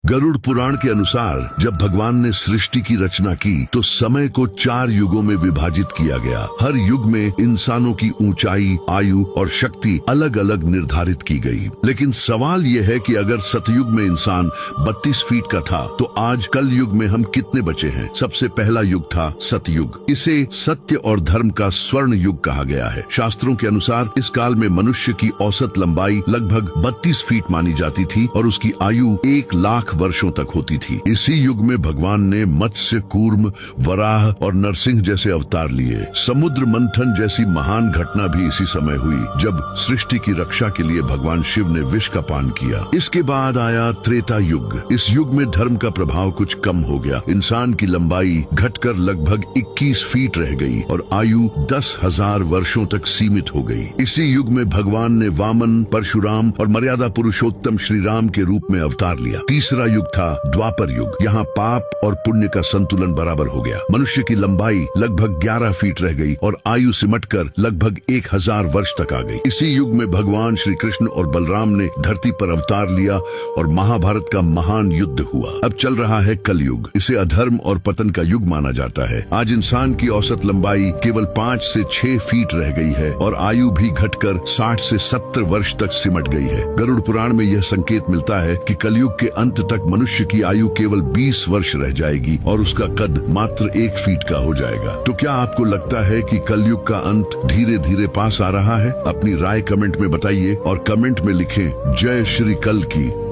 गरुड़ पुराण के अनुसार जब भगवान ने सृष्टि की रचना की तो समय को 4 युगों में विभाजित किया गया। हर युग में इंसानों की ऊंचाई, आयु और शक्ति अलग अलग निर्धारित की गई। लेकिन सवाल यह है कि अगर सतयुग में इंसान 32 फीट का था तो आज कल युग में हम कितने बचे हैं? सबसे पहला युग था सतयुग। इसे सत्य और धर्म का स्वर्ण युग कहा गया है। शास्त्रों के अनुसार इस काल में मनुष्य की औसत लंबाई लगभग 32 फीट मानी जाती थी और उसकी आयु 1 लाख वर्षों तक होती थी। इसी युग में भगवान ने मत्स्य, कूर्म, वराह और नरसिंह जैसे अवतार लिए। समुद्र मंथन जैसी महान घटना भी इसी समय हुई जब सृष्टि की रक्षा के लिए भगवान शिव ने विष का पान किया। इसके बाद आया त्रेता युग। इस युग में धर्म का प्रभाव कुछ कम हो गया। इंसान की लंबाई घटकर लगभग 21 फीट रह गई और आयु 10,000 वर्षों तक सीमित हो गई। इसी युग में भगवान ने वामन, परशुराम और मर्यादा पुरुषोत्तम श्री राम के रूप में अवतार लिया। तीसरा युग था द्वापर युग। यहाँ पाप और पुण्य का संतुलन बराबर हो गया। मनुष्य की लंबाई लगभग 11 फीट रह गई और आयु सिमटकर लगभग 1000 वर्ष तक आ गई। इसी युग में भगवान श्री कृष्ण और बलराम ने धरती पर अवतार लिया और महाभारत का महान युद्ध हुआ। अब चल रहा है कलयुग। इसे अधर्म और पतन का युग माना जाता है। आज इंसान की औसत लंबाई केवल 5 से 6 फीट रह गई है और आयु भी घटकर 60 से 70 वर्ष तक सिमट गई है। गरुड़ पुराण में यह संकेत मिलता है कि कलयुग के अंत तक मनुष्य की आयु केवल 20 वर्ष रह जाएगी और उसका कद मात्र 1 फीट का हो जाएगा। तो क्या आपको लगता है कि कलयुग का अंत धीरे धीरे पास आ रहा है? अपनी राय कमेंट में बताइए और कमेंट में लिखें जय श्री कल की।